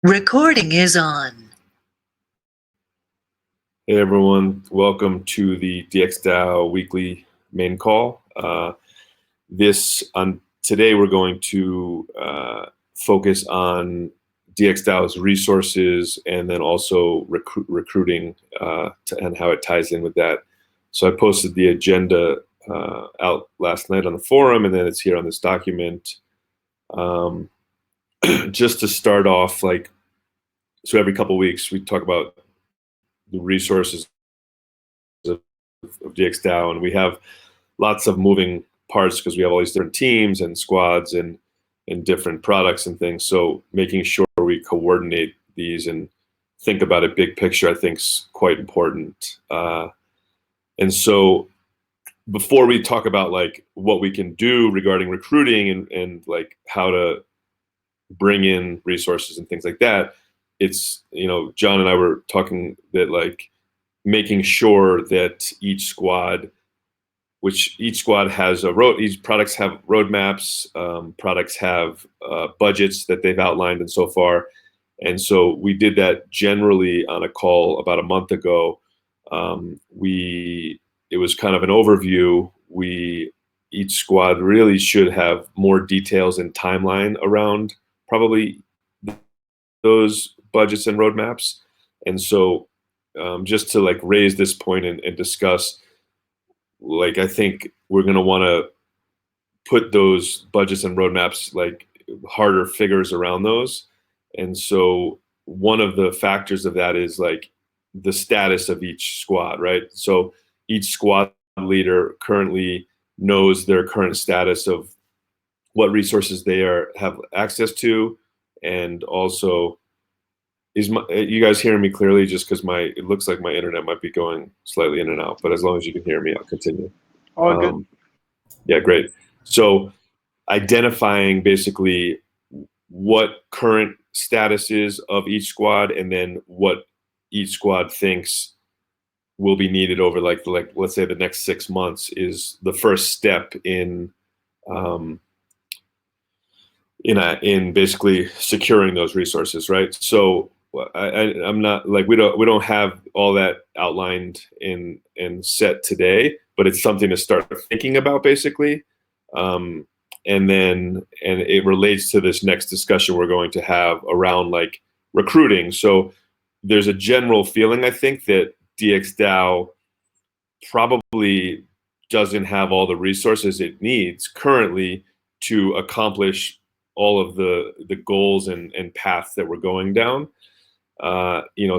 Recording is on. Hey everyone, welcome to the DXdao weekly main call. Today we're going to focus on DXdao's resources and then also recruiting and how it ties in with that. So I posted the agenda out last night on the forum, and then it's here on this document. Just to start off, so every couple of weeks we talk about the resources of DXdao, and we have lots of moving parts because we have all these different teams and squads and different products and things. So making sure we coordinate these and think about it big picture, I think, is quite important. And so before we talk about what we can do regarding recruiting and how to bring in resources and things like that, it's, John and I were talking that making sure that each squad has each products have roadmaps, products have budgets that they've outlined and so far. And so we did that generally on a call about a month ago. It was kind of an overview. Each squad really should have more details and timeline around probably those budgets and roadmaps. And so just to raise this point and discuss, I think we're going to want to put those budgets and roadmaps, harder figures around those. And so one of the factors of that is the status of each squad, right? So each squad leader currently knows their current status of what resources they have access to, and also you guys hearing me clearly? Just because it looks like my internet might be going slightly in and out, but as long as you can hear me, I'll continue. All good. Yeah, great. So identifying basically what current status is of each squad, and then what each squad thinks will be needed over let's say the next 6 months is the first step in basically securing those resources, right? So I'm not we don't have all that outlined and set today, but it's something to start thinking about basically. And it relates to this next discussion we're going to have around recruiting. So there's a general feeling, I think, that DXdao probably doesn't have all the resources it needs currently to accomplish all of the goals and paths that we're going down.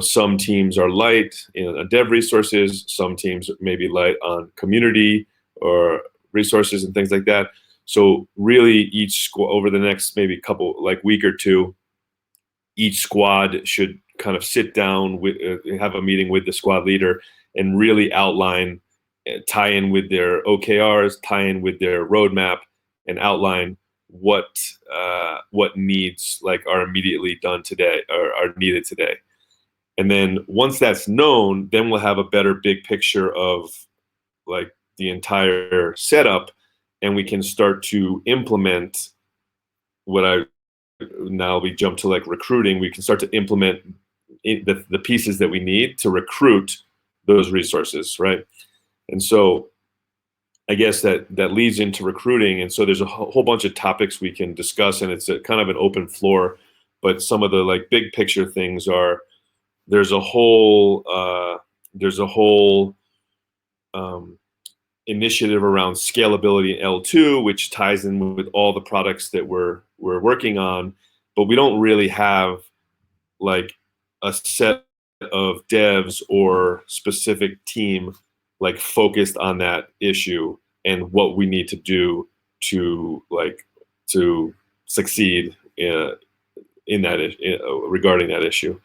Some teams are light on dev resources, some teams may be light on community or resources and things like that. So really each squad, over the next maybe couple week or two, each squad should kind of sit down have a meeting with the squad leader and really outline, tie in with their OKRs, tie in with their roadmap, and outline what needs are immediately done today or are needed today. And then once that's known, then we'll have a better big picture of the entire setup, and we can start to implement now we jump to recruiting. We can start to implement the pieces that we need to recruit those resources, right? And so I guess that leads into recruiting. And so there's a whole bunch of topics we can discuss, and it's a kind of an open floor. But some of the big picture things are there's a whole initiative around scalability in L2, which ties in with all the products that we're working on. But we don't really have a set of devs or specific team focused on that issue and what we need to do to succeed in that regarding that issue.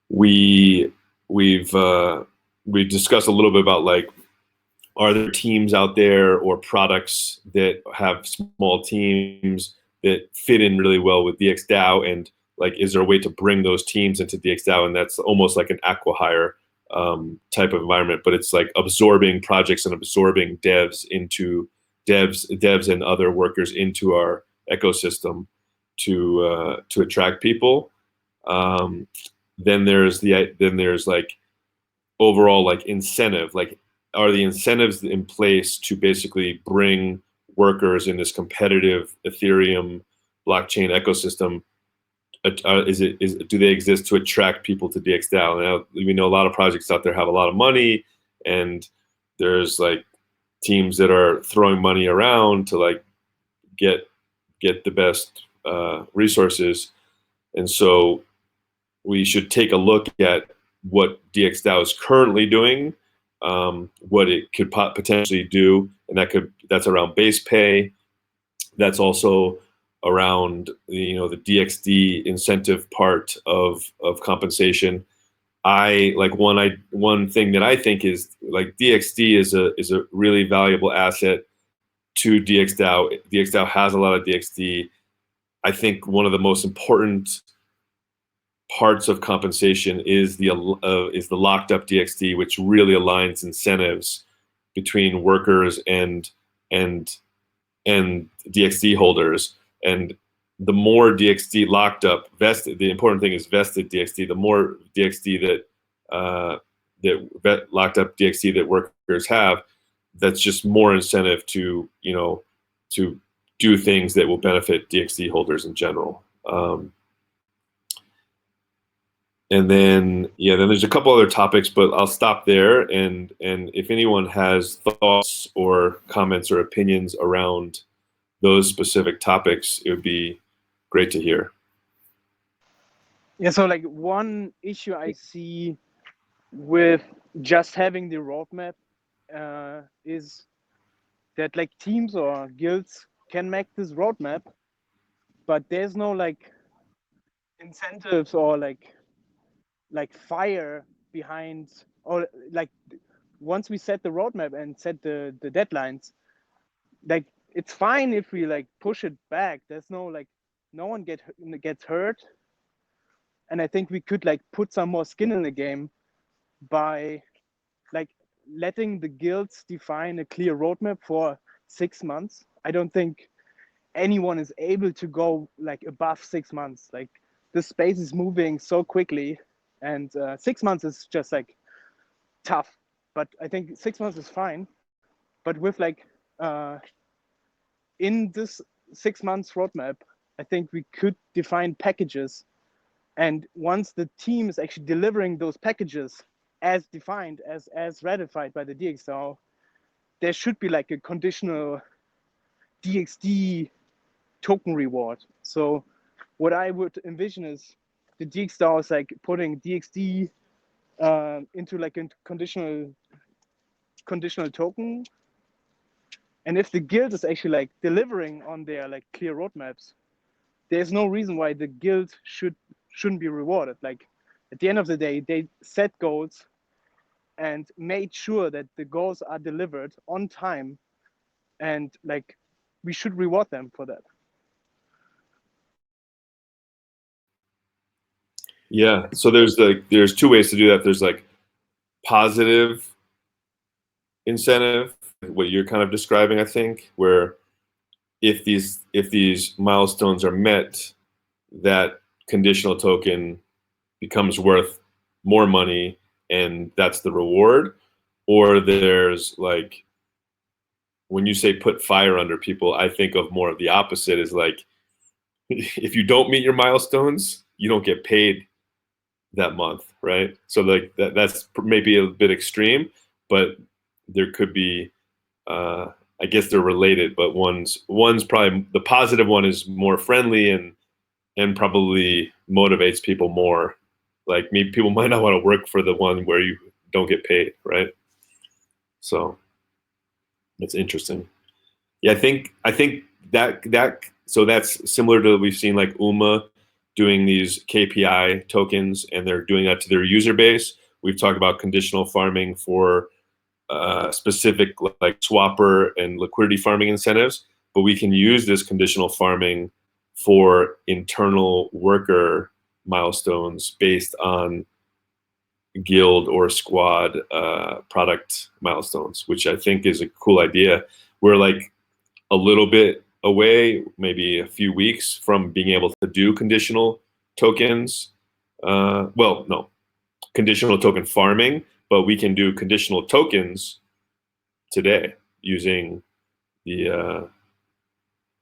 We've discussed a little bit about are there teams out there or products that have small teams that fit in really well with DXdao, and is there a way to bring those teams into DXdao? And that's almost like an acqui-hire type of environment, but it's absorbing projects and absorbing devs and other workers into our ecosystem to attract people. Then there's like overall like incentive, like are the incentives in place to basically bring workers in this competitive Ethereum blockchain ecosystem? Do they exist to attract people to DXdao? Now we know a lot of projects out there have a lot of money, and there's like teams that are throwing money around to like get the best resources, and so we should take a look at what DXdao is currently doing, what it could potentially do, and that's around base pay. That's also around the DXD incentive part of compensation. One thing that I think is like DXD is a really valuable asset to DXdao. DXdao has a lot of DXD. I think one of the most important parts of compensation is the locked up DXD, which really aligns incentives between workers and DXD holders. And the more DXD locked up, vested, the important thing is vested DXD. The more DXD that locked up DXD that workers have, that's just more incentive to to do things that will benefit DXD holders in general. And then there's a couple other topics, but I'll stop there. And if anyone has thoughts or comments or opinions around those specific topics, it would be great to hear. Yeah, so like one issue I see with just having the roadmap is that like teams or guilds can make this roadmap, but there's no like incentives or like fire behind, or like once we set the roadmap and set the deadlines, like it's fine if we like push it back. There's no like no one gets hurt, and I think we could like put some more skin in the game by like letting the guilds define a clear roadmap for 6 months. I don't think anyone is able to go like above 6 months. Like the space is moving so quickly, and 6 months is just like tough. But I think 6 months is fine. But with like in this 6 months roadmap, I think we could define packages. And once the team is actually delivering those packages as defined, as ratified by the DXdao, there should be like a conditional DXD token reward. So what I would envision is the DXdao is like putting DXD into like a conditional token. And if the guild is actually like delivering on their like clear roadmaps, there's no reason why the guild shouldn't be rewarded. Like at the end of the day, they set goals and made sure that the goals are delivered on time, and like we should reward them for that. Yeah, so there's two ways to do that. There's like positive incentive, what you're kind of describing, I think, where if these milestones are met, that conditional token becomes worth more money, and that's the reward. Or there's like, when you say put fire under people, I think of more of the opposite, is like if you don't meet your milestones, you don't get paid that month, right? So like that's maybe a bit extreme, but there could be I guess they're related, but one's probably, the positive one is more friendly and probably motivates people more. Like maybe people might not want to work for the one where you don't get paid, right? So that's interesting. Yeah, I think that so that's similar to, we've seen like UMA doing these KPI tokens, and they're doing that to their user base. We've talked about conditional farming for specific like swapper and liquidity farming incentives, but we can use this conditional farming for internal worker milestones based on guild or squad product milestones, which I think is a cool idea. We're like a little bit away, maybe a few weeks from being able to do conditional tokens. Well, no, conditional token farming, but we can do conditional tokens today using the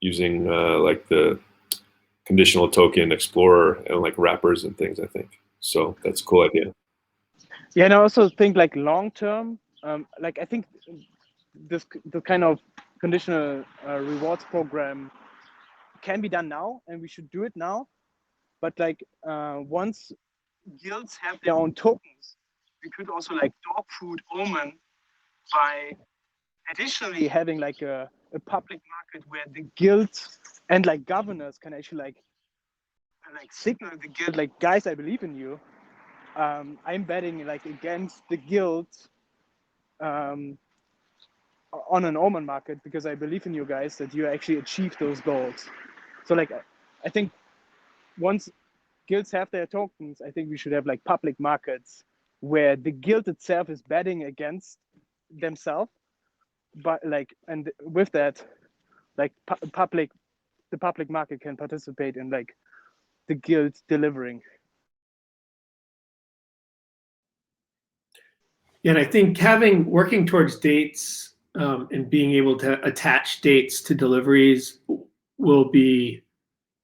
like the conditional token explorer and like wrappers and things, I think. So that's a cool idea. Yeah, and I also think like long term, like I think the kind of conditional rewards program can be done now, and we should do it now. But like once guilds have their own tokens, we could also like dog food Omen by additionally having like a public market where the guilds and like governors can actually like signal the guild like, guys, I believe in you. I'm betting like against the guild on an Omen market because I believe in you guys that you actually achieve those goals. So like I think once guilds have their tokens, I think we should have like public markets where the guild itself is betting against themselves, but like, and with that, like the public market can participate in like the guild delivering. And I think working towards dates and being able to attach dates to deliveries will be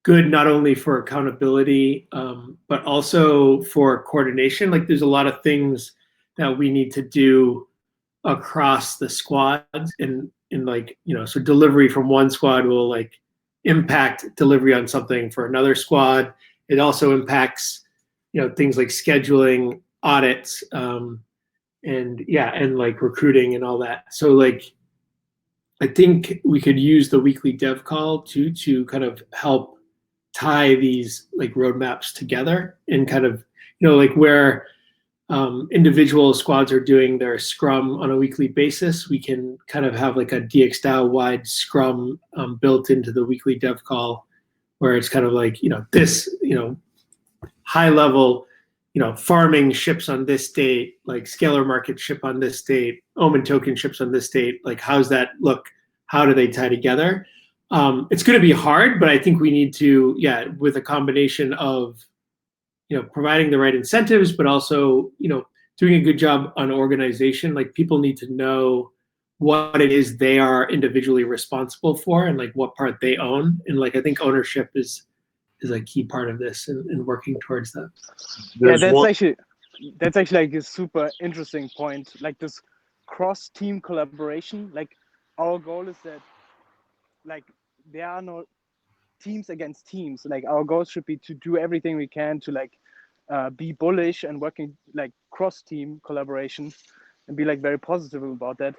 good, not only for accountability, but also for coordination. Like there's a lot of things that we need to do across the squads, and like, you know, so delivery from one squad will like impact delivery on something for another squad. It also impacts, you know, things like scheduling, audits, and yeah, and like recruiting and all that. So like, I think we could use the weekly dev call to kind of help tie these like roadmaps together, and kind of, you know, like where individual squads are doing their scrum on a weekly basis, we can kind of have like a DXdao wide scrum built into the weekly dev call, where it's kind of like, you know, this, you know, high level, you know, farming ships on this date, like scalar market ship on this date, Omen token ships on this date. Like, how's that look? How do they tie together? It's going to be hard, but I think we need to, yeah, with a combination of, you know, providing the right incentives, but also, you know, doing a good job on organization. Like people need to know what it is they are individually responsible for, and like what part they own. And like, I think ownership is a key part of this, and working towards that. Yeah, that's actually like a super interesting point. Like this cross team collaboration. Like our goal is that like there are no teams against teams. Like our goal should be to do everything we can to like be bullish and working like cross team collaboration, and be like very positive about that.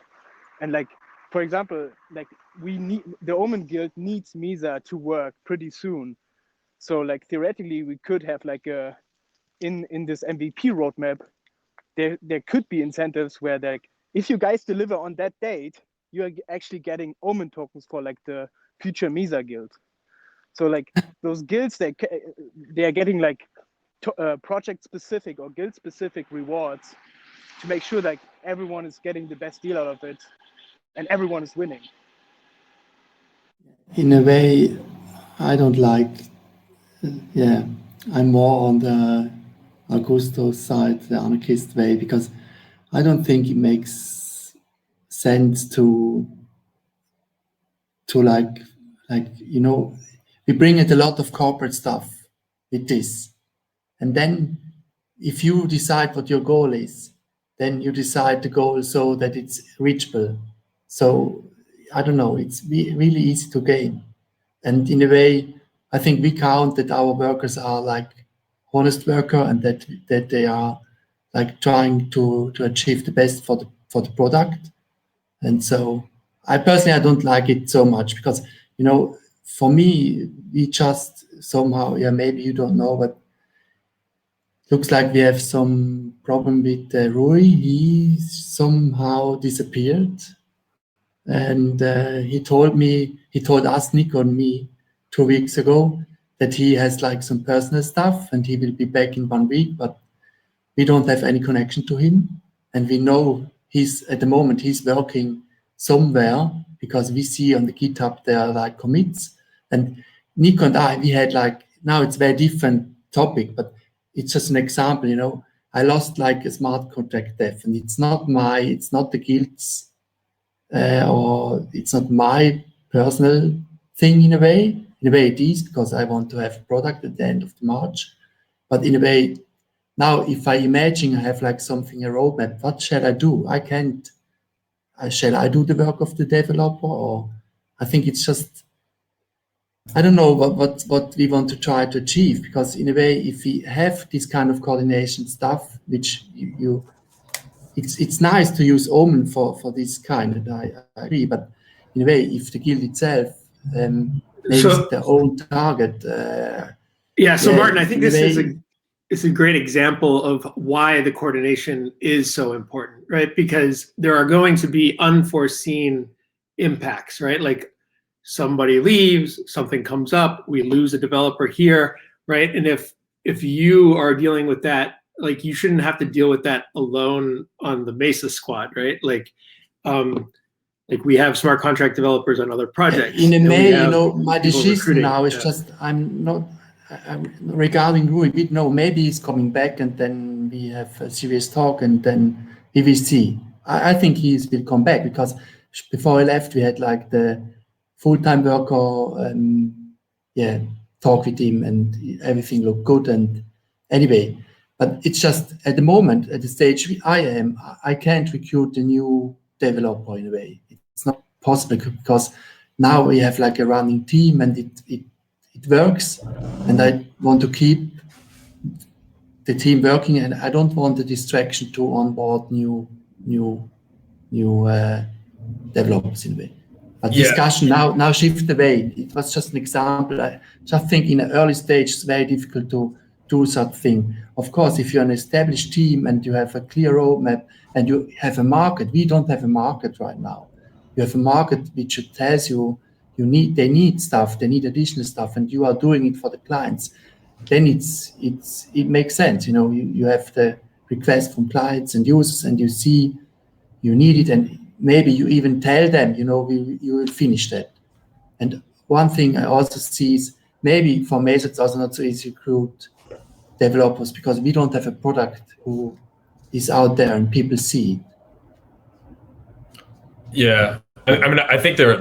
And like, for example, like we need the Omen Guild needs Misa to work pretty soon. So like theoretically we could have like a in this MVP roadmap, there could be incentives where like, if you guys deliver on that date, you're actually getting Omen tokens for like the future Misa guild. So like those guilds, they are getting like project specific or guild specific rewards to make sure like everyone is getting the best deal out of it and everyone is winning. In a way, I don't like, yeah, I'm more on the Augusto's side, the anarchist way, because I don't think it makes sense to like, you know, we bring in a lot of corporate stuff with this. And then if you decide what your goal is, then you decide the goal so that it's reachable. So I don't know, it's really easy to gain. And in a way, I think we count that our workers are like honest worker, and that they are like trying to achieve the best for the product. And so I don't like it so much, because, you know, for me, we just somehow, yeah, maybe you don't know, but looks like we have some problem with Rui. He somehow disappeared. And he told us, Nico and me, 2 weeks ago, that he has like some personal stuff and he will be back in 1 week, but we don't have any connection to him. And we know at the moment he's working somewhere, because we see on the GitHub there are like commits. And Nico and I, we had like, now it's a very different topic, but it's just an example, you know. I lost like a smart contract dev, and it's not the guild's, or it's not my personal thing in a way. In a way it is, because I want to have a product at the end of the March. But in a way, now if I imagine I have like something, a roadmap, what shall I do? I can't, shall I do the work of the developer? Or I think it's just, I don't know what we want to try to achieve, because in a way, if we have this kind of coordination stuff, which it's nice to use Omen for this kind, and I agree, but in a way, if the guild itself makes their own target. So Martin, I think this is a great example of why the coordination is so important, right? Because there are going to be unforeseen impacts, right? Like somebody leaves, something comes up, we lose a developer here, right? And if you are dealing with that, like you shouldn't have to deal with that alone on the Mesa squad, right? Like we have smart contract developers on other projects. In a way, you know, my decision now is just, regarding Rui, we know maybe he's coming back, and then we have a serious talk, and then we will see. I think he will come back, because before I left, we had like the full-time worker, talk with him, and everything looked good. And anyway, but it's just at the moment, at the stage I can't recruit a new developer in a way. It's not possible, because now we have like a running team, and it works, and I want to keep the team working, and I don't want the distraction to onboard new developers in a way. But discussion now shift away. It was just an example. I just think in the early stage it's very difficult to do such thing. Of course, if you're an established team and you have a clear roadmap and you have a market, we don't have a market right now. You have a market which tells you they need stuff, they need additional stuff, and you are doing it for the clients. Then it makes sense. You know, you have the request from clients and users, and you see you need it, and maybe you even tell them, you know, you will finish that. And one thing I also see is maybe for Mesa it's also not so easy to recruit developers, because we don't have a product who is out there and people see it. Yeah, I mean, I think there are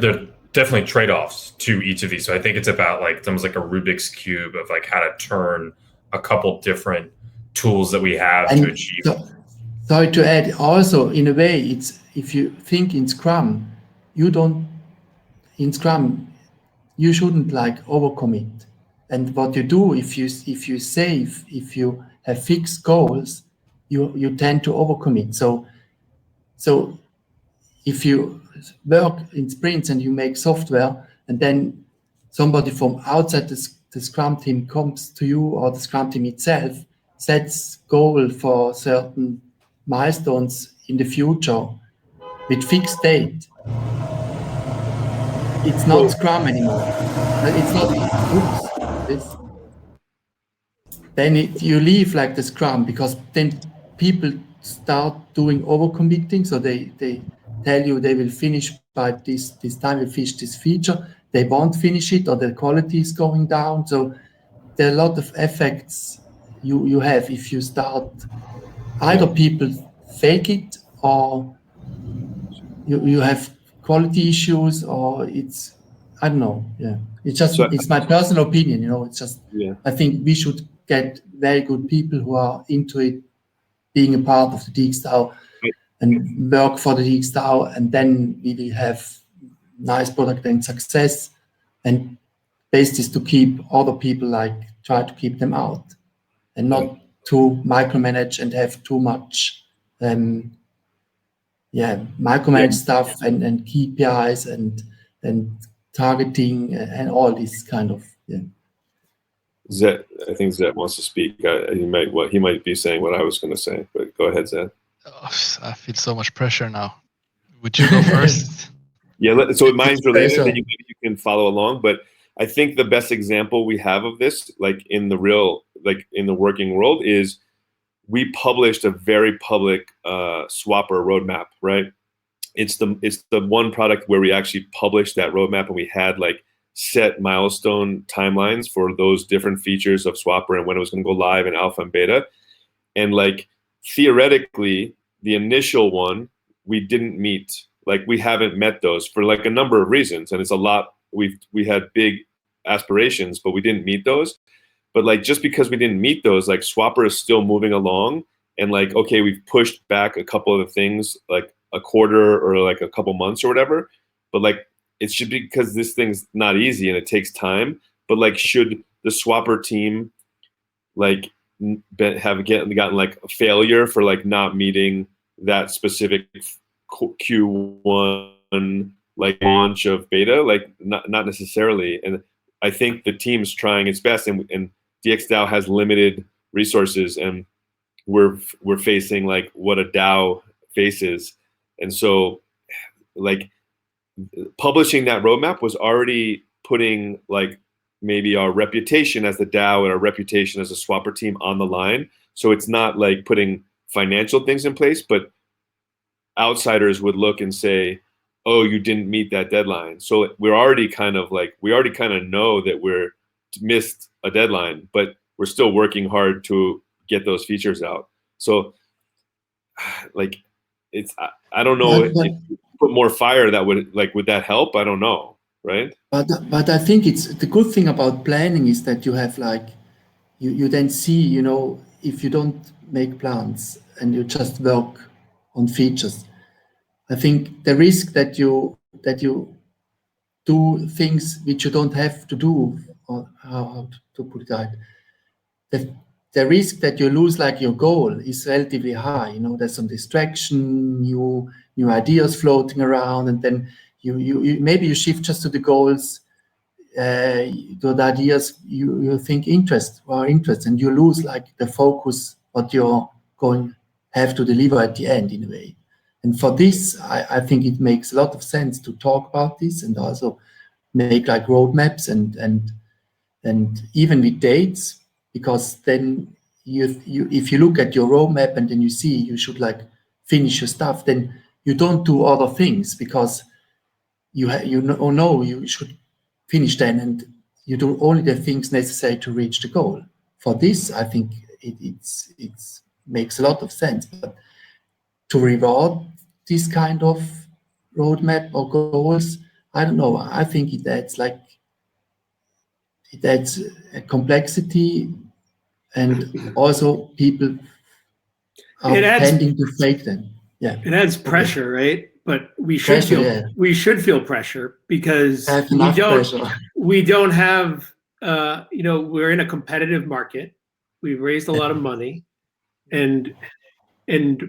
definitely trade-offs to each of these. So I think it's about like almost like a Rubik's cube of like how to turn a couple different tools that we have to achieve. Sorry to add, also in a way, it's if you think in Scrum, you shouldn't like overcommit. And what you do, if you have fixed goals, you tend to overcommit. So if you work in sprints and you make software, and then somebody from outside the Scrum team comes to you, or the Scrum team itself sets goal for certain milestones in the future with fixed date, it's not Scrum anymore. It's not. Then you leave like the Scrum, because then people start doing overcommitting. So they tell you they will finish by this time, will finish this feature. They won't finish it, or the quality is going down. So there are a lot of effects you have if you start. Either people fake it, or you have quality issues, or it's, I don't know. Yeah, it's just, it's my personal opinion, you know. It's just, I think we should get very good people who are into it, being a part of the DXdao and work for the DXdao, and then we will have nice product and success. And best is to keep other people, like try to keep them out, and not to micromanage and have too much micromanage stuff and KPIs and targeting and all this kind of Zed, I think Zed wants to speak. He might be saying what I was going to say, but go ahead, Zed. Oh, I feel so much pressure now. Would you go first? So mine's related, and you can follow along. But I think the best example we have of this, like in the working world, is we published a very public swapper roadmap, right? it's the one product where we actually published that roadmap and we had like set milestone timelines for those different features of Swapper and when it was going to go live in alpha and beta. And like theoretically, the initial one we didn't meet. Like we haven't met those for like a number of reasons, and it's a lot. We had big aspirations, but we didn't meet those. But like just because we didn't meet those, like Swapper is still moving along, and like okay, we've pushed back a couple of the things like a quarter or like a couple months or whatever. But like it should be because this thing's not easy and it takes time. But like should the Swapper team like have gotten like a failure for like not meeting that specific Q1 like launch of beta? Like not necessarily. And I think the team's trying its best, and DXdao has limited resources, and we're facing like what a DAO faces. And so like publishing that roadmap was already putting like maybe our reputation as the DAO and our reputation as a Swapper team on the line. So it's not like putting financial things in place, but outsiders would look and say, oh, you didn't meet that deadline. So we already kind of know that we're missed a deadline, but we're still working hard to get those features out. So like it's, I don't know if you put more fire that would that help? I don't know, right? But I think it's the good thing about planning is that you have like, you then see, you know, if you don't make plans and you just work on features, I think the risk that you do things which you don't have to do, or how to put it right, the risk that you lose like your goal is relatively high. You know, there's some distraction, new ideas floating around, and then you maybe you shift just to the goals, to the ideas you think interest, and you lose like the focus what you're going have to deliver at the end in a way. And for this, I think it makes a lot of sense to talk about this and also make like roadmaps and even with dates, because then you if you look at your roadmap and then you see you should like finish your stuff, then you don't do other things because you know you should finish then, and you do only the things necessary to reach the goal. For this, I think it's makes a lot of sense. But to reward this kind of roadmap or goals, I don't know. I think it adds a complexity, and also people are tending to fake them. Yeah, it adds pressure, right? But we should feel pressure because we don't have you know, we're in a competitive market. We've raised a lot of money, and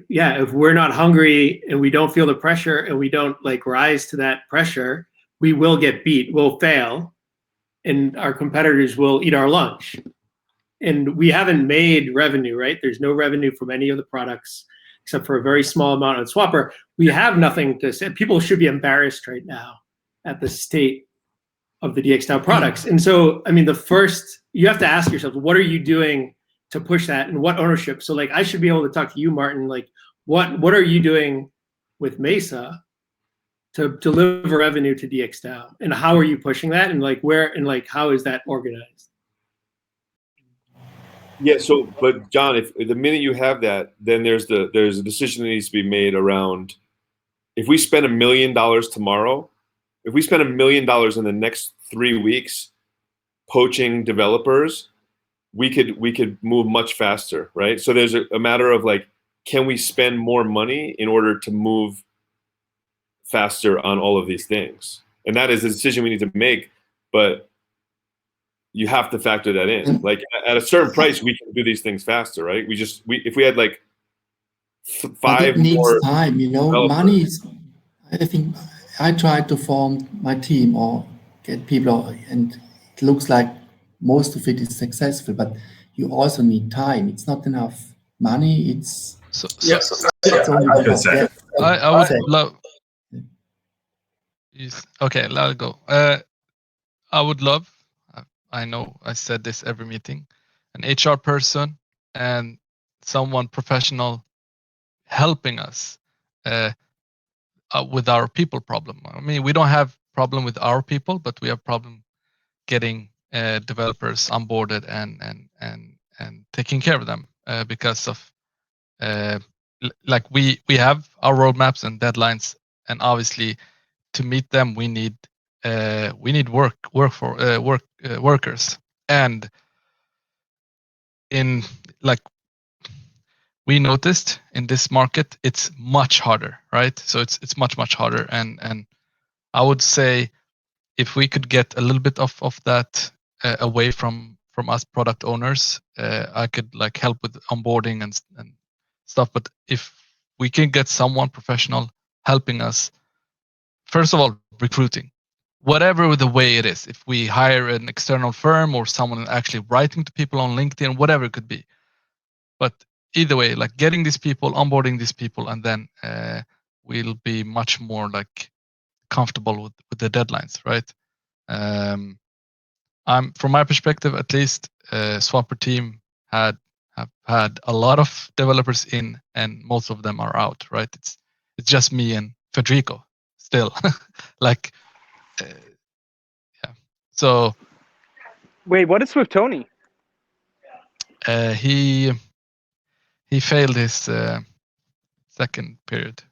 yeah, if we're not hungry and we don't feel the pressure and we don't like rise to that pressure, we will get beat, we'll fail, and our competitors will eat our lunch. And we haven't made revenue, right? There's no revenue from any of the products except for a very small amount on Swapper. We have nothing to say. People should be embarrassed right now at the state of the DXdao products. And so, I mean, you have to ask yourself, what are you doing to push that, and what ownership? So like, I should be able to talk to you, Martin, like what are you doing with Mesa to deliver revenue to DXdao, and how are you pushing that, and like where, and like how is that organized? Yeah. So, but John, if the minute you have that, then there's a decision that needs to be made around, if we spend $1 million tomorrow, if we spend $1 million in the next 3 weeks poaching developers, we could move much faster, right? So there's a matter of like, can we spend more money in order to move faster on all of these things? And that is a decision we need to make, but you have to factor that in. Like at a certain price, we can do these things faster, right? If we had like 5 needs more time, you know, money is, I think I tried to form my team or get people, and it looks like most of it is successful, but you also need time. It's not enough money. It's only I could say. I would love. Okay, let it go. I would love. I know I said this every meeting. An HR person and someone professional helping us with our people problem. I mean, we don't have problem with our people, but we have problem getting developers onboarded and taking care of them because of like we have our roadmaps and deadlines, and obviously to meet them we need workers, and in like we noticed in this market it's much harder, right? So it's much harder, and I would say if we could get a little bit of that away from us product owners, I could like help with onboarding and stuff. But if we can get someone professional helping us, first of all, recruiting, whatever the way it is, if we hire an external firm or someone actually writing to people on LinkedIn, whatever it could be. But either way, like getting these people, onboarding these people, and then we'll be much more like comfortable with the deadlines, right? I'm from my perspective, at least, Swapper team have had a lot of developers in, and most of them are out, right? It's just me and Federico still, like, yeah. So Wait, what is with Tony? he failed his second period.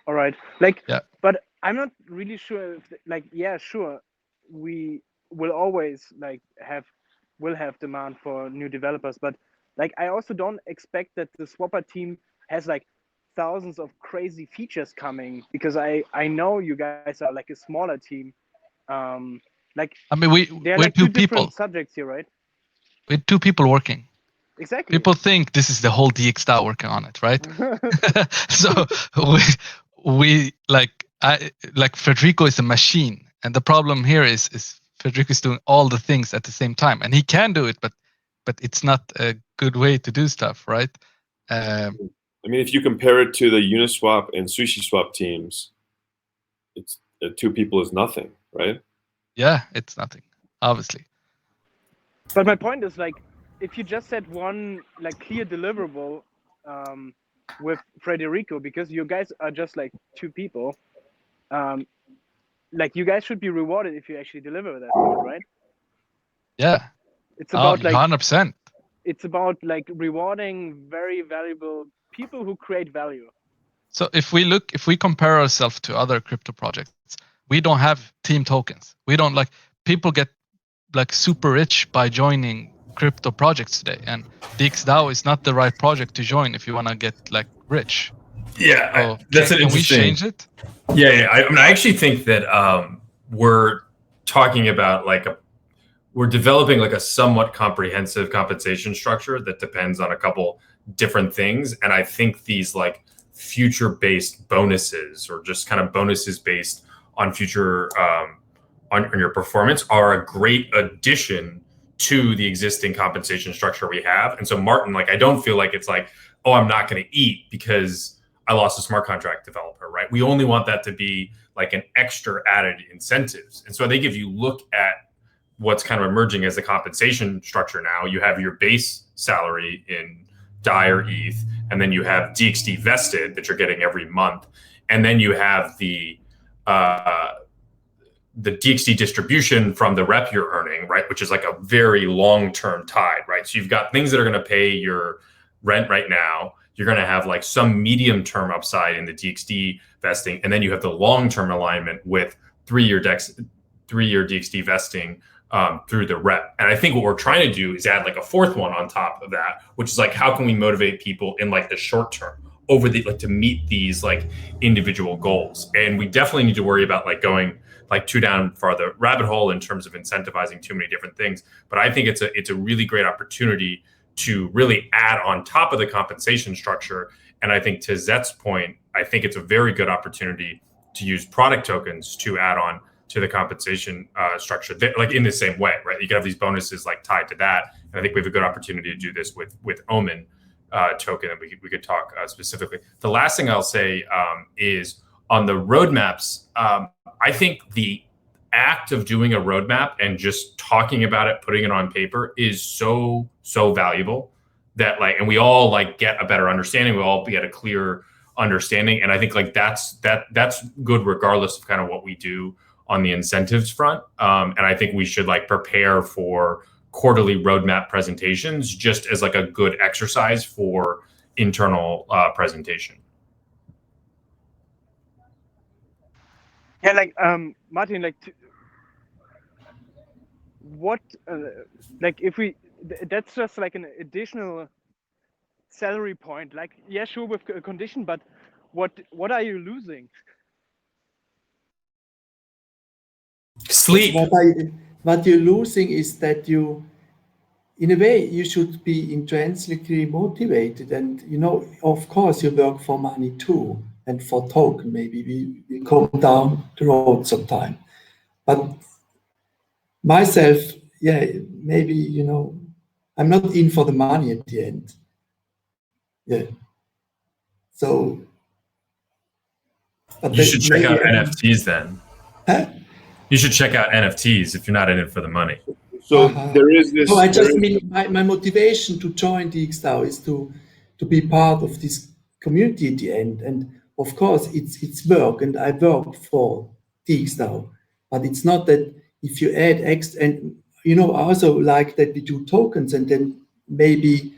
All right, like, Yeah. but I'm not really sure if, like, yeah, sure, we will always like will have demand for new developers, but like I also don't expect that the Swapper team has like thousands of crazy features coming, because I know you guys are like a smaller team. Like, I mean, they're we're like two two people. different subjects here, right? We're two people working. Exactly. People think this is the whole DXdao working on it, right? So we like Federico is a machine, and the problem here is Federico is doing all the things at the same time, and he can do it, but it's not a good way to do stuff, right? I mean, if you compare it to the Uniswap and SushiSwap teams, it's 2 people is nothing, right? Yeah, it's nothing, obviously. But my point is, like, if you just had one like clear deliverable with Federico, because you guys are just like 2 people, like you guys should be rewarded if you actually deliver that code, right? Yeah, it's about like 100%. It's about like rewarding very valuable people who create value. So if we compare ourselves to other crypto projects, we don't have team tokens. We don't, like, people get like super rich by joining crypto projects today, and DXdao is not the right project to join if you want to get like rich. Yeah, So that's can we change it? Yeah. I mean, I actually think that we're talking about we're developing like a somewhat comprehensive compensation structure that depends on a couple different things, and I think these like future-based bonuses, or just kind of bonuses based on future on your performance, are a great addition to the existing compensation structure we have. And so, Martin, like, I don't feel like it's like, oh, I'm not going to eat because I lost a smart contract developer, right? We only want that to be like an extra added incentives. And so I think if you look at what's kind of emerging as the compensation structure now, you have your base salary in DAI or ETH, and then you have DXD vested that you're getting every month, and then you have the DXD distribution from the rep you're earning, right? Which is like a very long-term tide, right? So you've got things that are going to pay your rent right now. You're going to have like some medium-term upside in the DXD vesting, and then you have the long-term alignment with three-year DXD vesting through the rep. And I think what we're trying to do is add like a fourth one on top of that, which is like, how can we motivate people in like the short term over the like to meet these like individual goals? And we definitely need to worry about like going like too down farther rabbit hole in terms of incentivizing too many different things. But I think it's a really great opportunity to really add on top of the compensation structure. And I think to Zet's point, I think it's a very good opportunity to use product tokens to add on to the compensation structure, like in the same way, right? You can have these bonuses like tied to that. And I think we have a good opportunity to do this with Omen token, and we could talk specifically. The last thing I'll say is on the roadmaps. I think the act of doing a roadmap and just talking about it, putting it on paper, is so valuable that like, and we all like get a better understanding. We all get a clear understanding. And I think like that's good regardless of kind of what we do on the incentives front. And I think we should like prepare for quarterly roadmap presentations just as like a good exercise for internal presentation. Yeah, like Martin, like what, like if we, that's just like an additional salary point. Like, yeah, sure, with a condition, but what are you losing? Sleep. What you're losing is that you, in a way, you should be intrinsically motivated. And, you know, of course, you work for money too, and for token. Maybe we come down the road sometime. But myself, yeah, maybe, you know, I'm not in for the money at the end. Yeah. So. But You should check out maybe- NFTs then. Huh? You should check out NFTs if you're not in it for the money. So there is this. No, I just mean my motivation to join DXdao is to be part of this community at the end. And of course, it's work, and I work for DXdao. But it's not that if you add X, and you know, I also like that we do tokens, and then maybe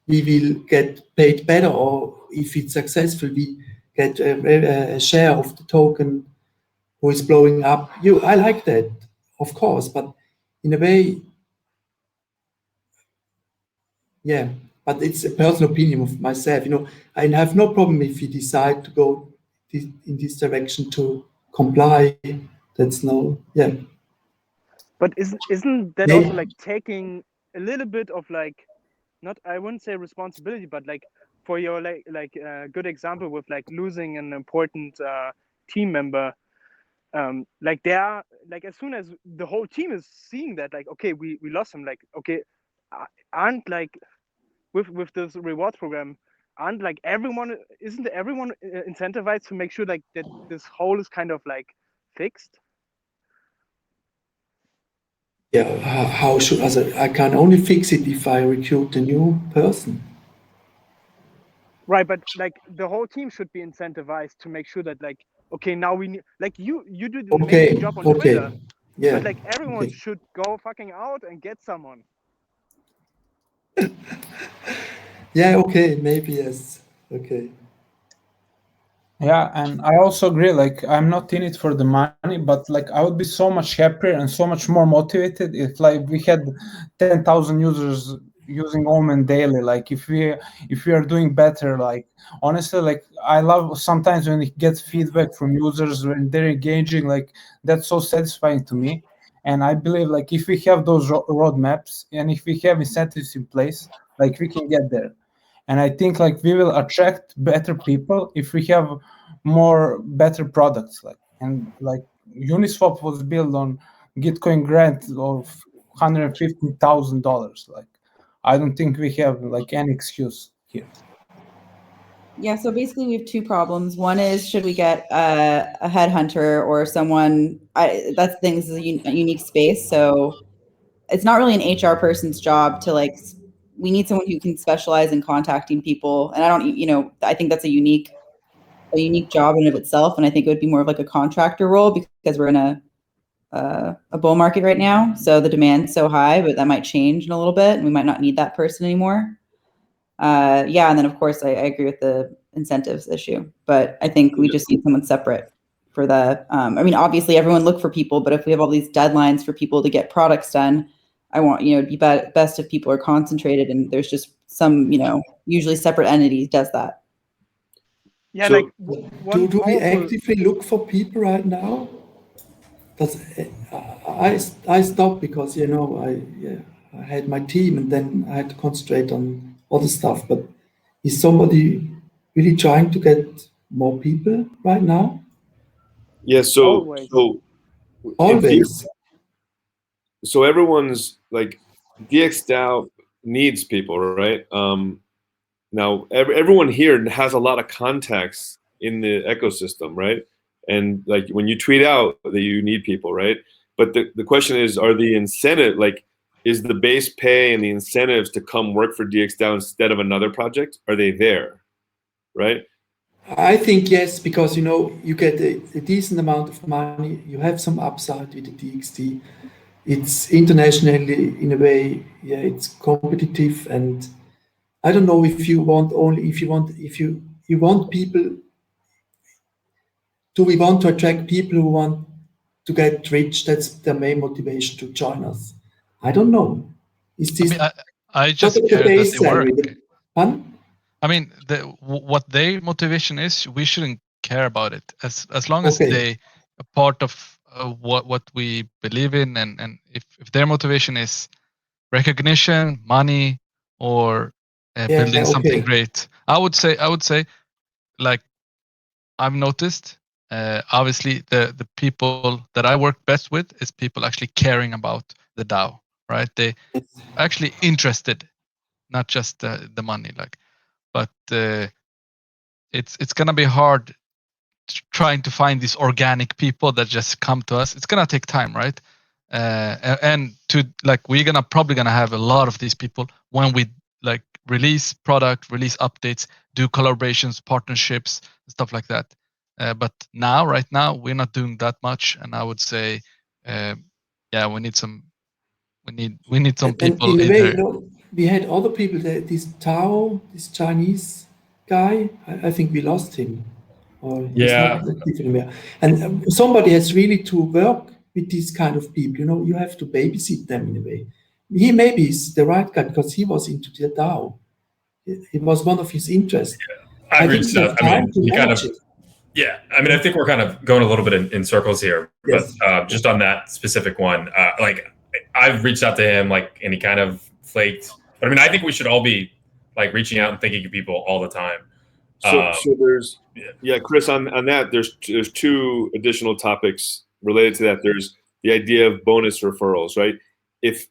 we will get paid better, or if it's successful, we get a share of the token who is blowing up. I like that, of course, but in a way, yeah, but it's a personal opinion of myself. You know, I have no problem if you decide to go in this direction to comply. That's no, yeah. But isn't that also like taking a little bit of like, not, I wouldn't say responsibility, but like for your like good example with like losing an important team member, like they are like, as soon as the whole team is seeing that, like, okay, we lost him, like, okay, aren't like with this rewards program, aren't like isn't everyone incentivized to make sure like that this hole is kind of like fixed? Yeah, how should I can only fix it if I recruit a new person. Right, but like the whole team should be incentivized to make sure that like, okay, now we need, like you do the amazing job on Twitter, yeah, but like everyone should go fucking out and get someone. Yeah, okay, maybe yes, okay. Yeah, and I also agree, like I'm not in it for the money, but like I would be so much happier and so much more motivated if like we had 10,000 users using Omen daily. Like if we are doing better, like honestly, like I love sometimes when we get feedback from users when they're engaging, like that's so satisfying to me. And I believe like if we have those roadmaps and if we have incentives in place, like we can get there. And I think like we will attract better people if we have more better products. Like Uniswap was built on Gitcoin grant of $150,000. Like I don't think we have like any excuse here. Yeah, so basically we have two problems. One is, should we get a headhunter or someone? That's the thing. This is a unique space, so it's not really an HR person's job to like. We need someone who can specialize in contacting people, and I don't, I think that's a unique job in and of itself, and I think it would be more of like a contractor role because we're in a bull market right now, so the demand's so high, but that might change in a little bit, and we might not need that person anymore. Yeah, and then of course I agree with the incentives issue, but I think we just need someone separate for that. I mean, obviously everyone look for people, but if we have all these deadlines for people to get products done, I want, it'd be best if people are concentrated and there's just some, usually separate entities does that. Yeah, so, like do we actively look for people right now? I stopped because I had my team and then I had to concentrate on other stuff. But is somebody really trying to get more people right now? Yeah. Always. So everyone's like, DXdao needs people, right? Now everyone here has a lot of contacts in the ecosystem, right? And like when you tweet out that you need people, right? But the question is, are the incentive, like, is the base pay and the incentives to come work for DXdao instead of another project, are they there, right? I think yes, because you get a decent amount of money. You have some upside with the DXD. It's internationally in a way, yeah, it's competitive, and I don't know if you want only if you want people. Do we want to attract people who want to get rich? That's their main motivation to join us. I don't know. Is I this mean, I not just the care that base they work. salary? Pardon? I mean, what their motivation is, we shouldn't care about it. As long as Okay. they a part of what we believe in, and if their motivation is recognition, money, or Yeah, building something okay. great, I would say, like I've noticed. Obviously, the people that I work best with is people actually caring about the DAO, right? They actually interested, not just the money. Like, but it's gonna be hard trying to find these organic people that just come to us. It's gonna take time, right? And to like we're probably gonna have a lot of these people when we like release product, release updates, do collaborations, partnerships, stuff like that. But right now, we're not doing that much, and I would say, yeah, we need some And people in a in way, there. we had other people. This Tao, this Chinese guy, I think we lost him, or he's not Yeah, active anymore. And somebody has really to work with these kind of people. You have to babysit them in a way. He maybe is the right guy because he was into the Tao. It was one of his interests. I I agree, didn't have Steph. I time mean, to you kind manage of, it. yeah. I mean, I think we're kind of going a little bit in circles here, but Yes. just on that specific one, like I've reached out to him, like, and he kind of flaked. But I mean, I think we should all be like reaching out and thinking of people all the time. So there's Chris, on that there's two additional topics related to that. There's the idea of bonus referrals, right? If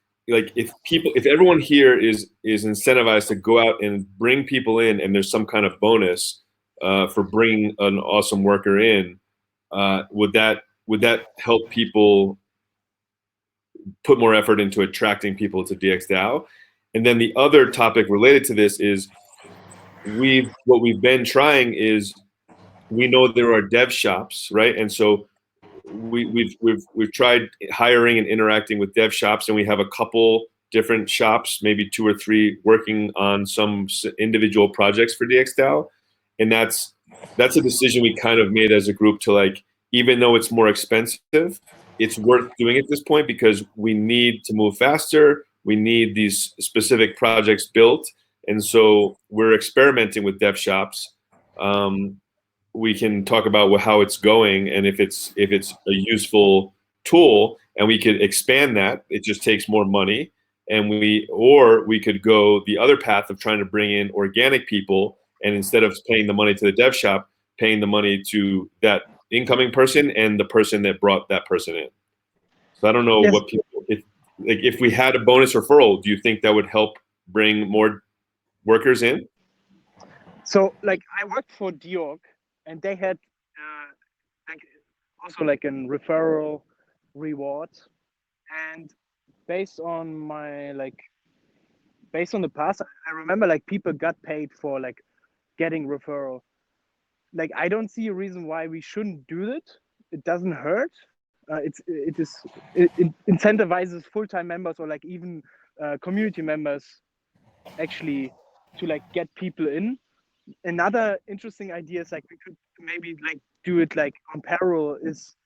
everyone here is incentivized to go out and bring people in, and there's some kind of bonus for bringing an awesome worker in, would that help people put more effort into attracting people to DXdao? And then the other topic related to this is what we've been trying is, we know there are dev shops, right? And so we've tried hiring and interacting with dev shops, and we have a couple different shops, maybe 2 or 3, working on some individual projects for DXdao. And that's a decision we kind of made as a group to, like, even though it's more expensive, it's worth doing at this point because we need to move faster. We need these specific projects built. And so we're experimenting with dev shops. We can talk about how it's going, and if it's a useful tool, and we could expand that. It just takes more money, and we could go the other path of trying to bring in organic people, and instead of paying the money to the dev shop, paying the money to that incoming person and the person that brought that person in. So I don't know Yes. what people, if we had a bonus referral, do you think that would help bring more workers in? So like I worked for Dior, and they had like also like a referral reward, and based on the past, I remember like people got paid for like getting referral. Like I don't see a reason why we shouldn't do that. It doesn't hurt. It incentivizes full-time members or like even community members actually to like get people in. Another interesting idea is like we could maybe like do it like on parallel, is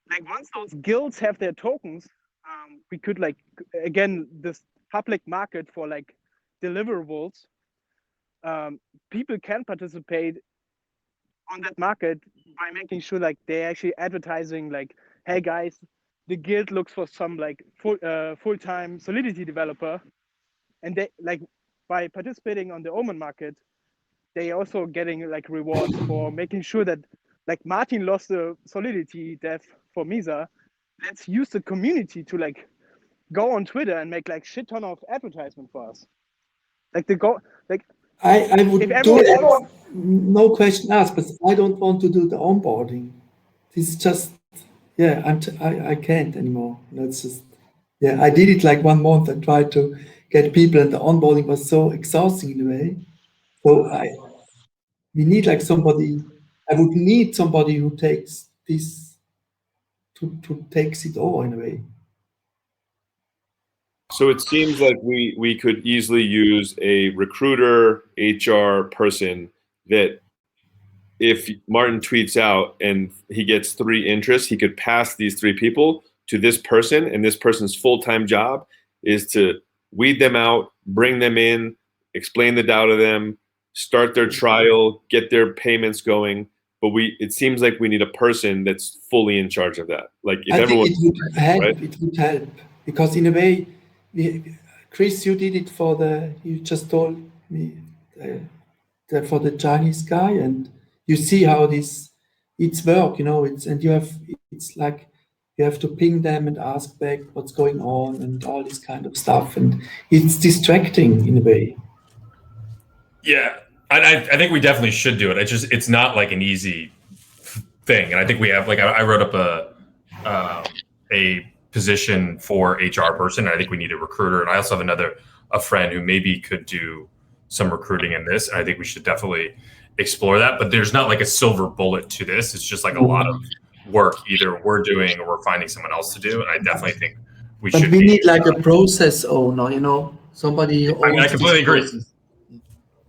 like once those guilds have their tokens, we could like, again, this public market for like deliverables, people can participate on that market by making sure like they're actually advertising like, hey guys, the guild looks for some like full-time Solidity developer, and they like, by participating on the Omen market, they also getting like rewards for making sure that, like, Martin lost the Solidity dev for Misa. Let's use the community to like go on Twitter and make like shit ton of advertisement for us. Like I would if do everyone it, wants, no question asked, but I don't want to do the onboarding. This is just, yeah, I can't anymore. That's just, yeah, I did it like 1 month and tried to get people, and the onboarding was so exhausting in a way. So we need like somebody. I would need somebody who takes this to takes it over in a way. So it seems like we could easily use a recruiter, HR person that if Martin tweets out and he gets 3 interests, he could pass these 3 people to this person, and this person's full-time job is to weed them out, bring them in, explain the DAO to them, start their trial, get their payments going. But it seems like we need a person that's fully in charge of that. Like if I everyone, think it would help. right? It would help because in a way, Chris, you did it you just told me for the Chinese guy, and you see how it's work, it's like you have to ping them and ask back what's going on and all this kind of stuff, and it's distracting in a way. Yeah, I think we definitely should do it. It's not like an easy thing, and I think we have like I wrote up a position for HR person, and I think we need a recruiter, and I also have a friend who maybe could do some recruiting in this, and I think we should definitely explore that. But there's not like a silver bullet to this. It's just like a lot of work either we're doing or we're finding someone else to do, and I definitely think we should. But we need like a process owner, somebody who owns I completely agree. process.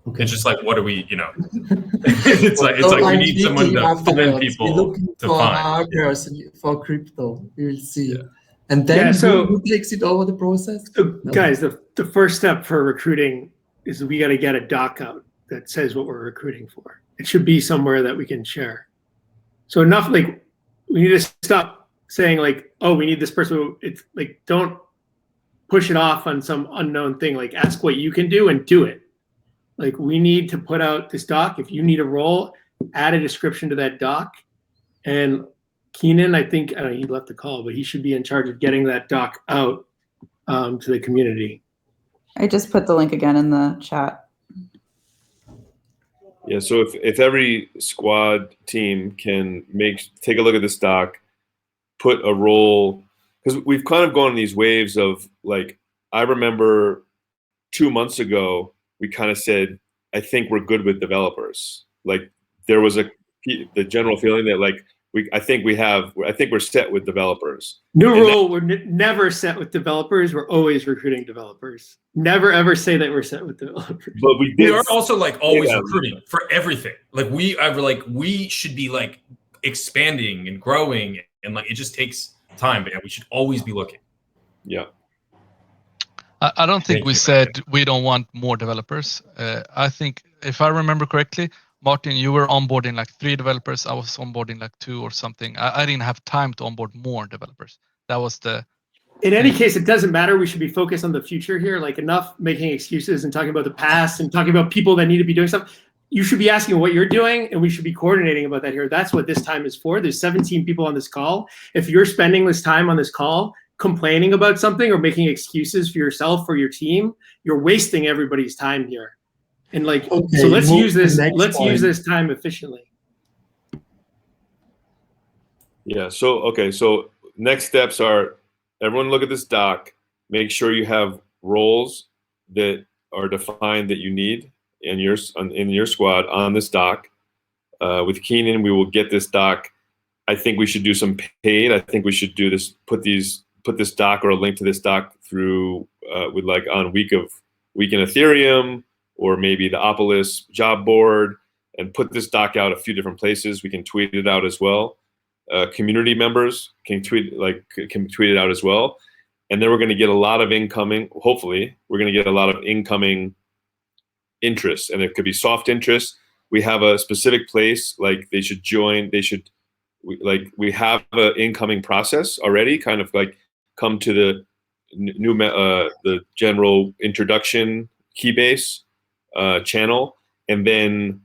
Okay. It's just like, what do we, it's like we need someone to fill in people looking to for find. a person for crypto. We will see. Yeah. And then who takes it over the process? So guys, the first step for recruiting is we got to get a doc out that says what we're recruiting for. It should be somewhere that we can share. So enough, like, we need to stop saying like, oh, we need this person. It's like, don't push it off on some unknown thing. Like, ask what you can do and do it. Like, we need to put out this doc. If you need a role, add a description to that doc. And Keenan, I think, I don't know, he left the call, but he should be in charge of getting that doc out to the community. I just put the link again in the chat. Yeah, so if every squad team can take a look at this doc, put a role, because we've kind of gone in these waves of like, I remember 2 months ago, we kind of said, I think we're good with developers. Like there was the general feeling that like, I think we're set with developers. New rule, we're never set with developers. We're always recruiting developers. Never ever say that we're set with developers. But we are also like always recruiting for everything. Like we should be like expanding and growing, and like it just takes time, but we should always be looking. Yeah. I don't think we said we don't want more developers. I think if I remember correctly, Martin, you were onboarding like 3 developers. I was onboarding like 2 or something. I didn't have time to onboard more developers. That was the. In any case, it doesn't matter. We should be focused on the future here. Like enough making excuses and talking about the past and talking about people that need to be doing stuff. You should be asking what you're doing, and we should be coordinating about that here. That's what this time is for. There's 17 people on this call. If you're spending this time on this call complaining about something or making excuses for yourself or your team, you're wasting everybody's time here. And like, okay, so let's use this time efficiently. Yeah. So next steps are everyone look at this doc, make sure you have roles that are defined that you need in your squad on this doc. With Keenan, we will get this doc. I think we should do some paid. I think we should do this, put this doc or a link to this doc through with like on Week in Ethereum or maybe the Opolis job board, and put this doc out a few different places. We can tweet it out as well. Community members can tweet it out as well. And then we're going to get a lot of incoming, hopefully, we're going to get a lot of incoming interest. And it could be soft interest. We have a specific place, like they should join, we have an incoming process already, kind of like come to the the general introduction Keybase channel, and then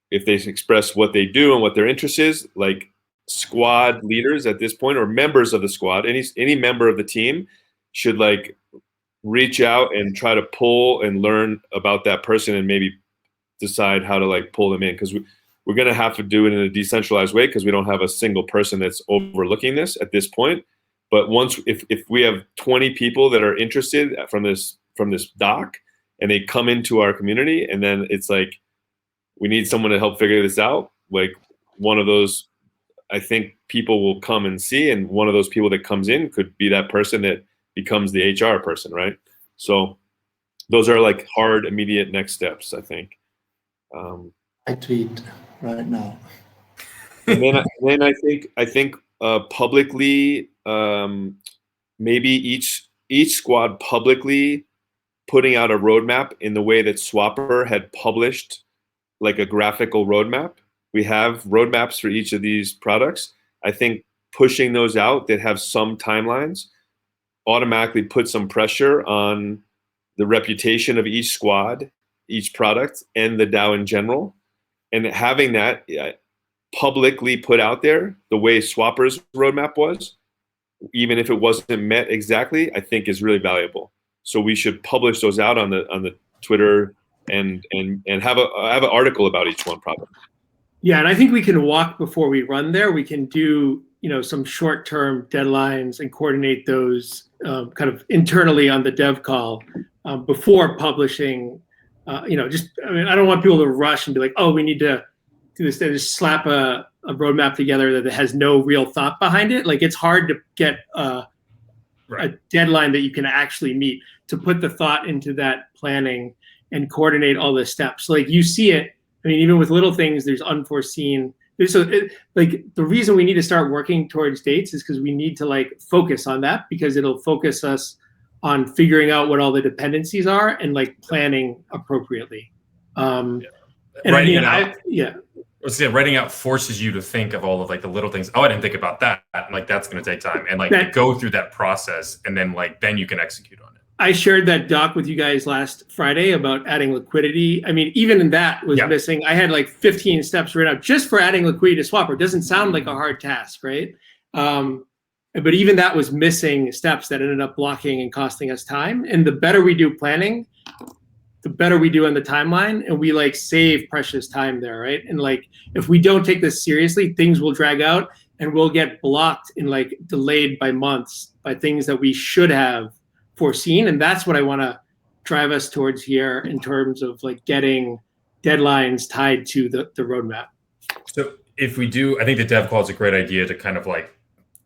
if they express what they do and what their interest is, like squad leaders at this point or members of the squad, any member of the team should like reach out and try to pull and learn about that person and maybe decide how to like pull them in, because we're going to have to do it in a decentralized way because we don't have a single person that's overlooking this at this point. But if we have 20 people that are interested from this doc and they come into our community, and then it's like we need someone to help figure this out. Like one of those, I think people will come and see, and one of those people that comes in could be that person that becomes the HR person, right? So those are like hard, immediate next steps, I think. I tweet right now. And then I think publicly, maybe each squad publicly putting out a roadmap in the way that Swapper had published like a graphical roadmap. We have roadmaps for each of these products. I think pushing those out that have some timelines automatically put some pressure on the reputation of each squad, each product, and the DAO in general. And having that publicly put out there the way Swapper's roadmap was, even if it wasn't met exactly, I think is really valuable. So we should publish those out on the Twitter and have an article about each one product. Yeah, and I think we can walk before we run there. We can do, some short-term deadlines and coordinate those kind of internally on the dev call before publishing. I don't want people to rush and be like, oh, we need to do this. They just slap a roadmap together that has no real thought behind it. Like it's hard to get a deadline that you can actually meet, to put the thought into that planning and coordinate all the steps. So, like you see it. I mean, even with little things, there's unforeseen. Like the reason we need to start working towards dates is because we need to like focus on that, because it'll focus us on figuring out what all the dependencies are and like planning appropriately. And writing out forces you to think of all of like the little things. Oh, I didn't think about that. Like that's going to take time, and like go through that process, and then then you can execute on it. I shared that doc with you guys last Friday about adding liquidity. I mean, even in that was missing. I had like 15 steps written out just for adding liquidity to Swapper. It doesn't sound like a hard task, right? But even that was missing steps that ended up blocking and costing us time. And the better we do planning, the better we do on the timeline, and we like save precious time there, right? And like if we don't take this seriously, things will drag out and we'll get blocked and like delayed by months by things that we should have foreseen. And that's what I want to drive us towards here in terms of like getting deadlines tied to the roadmap. So if we do, I think the dev call is a great idea to kind of like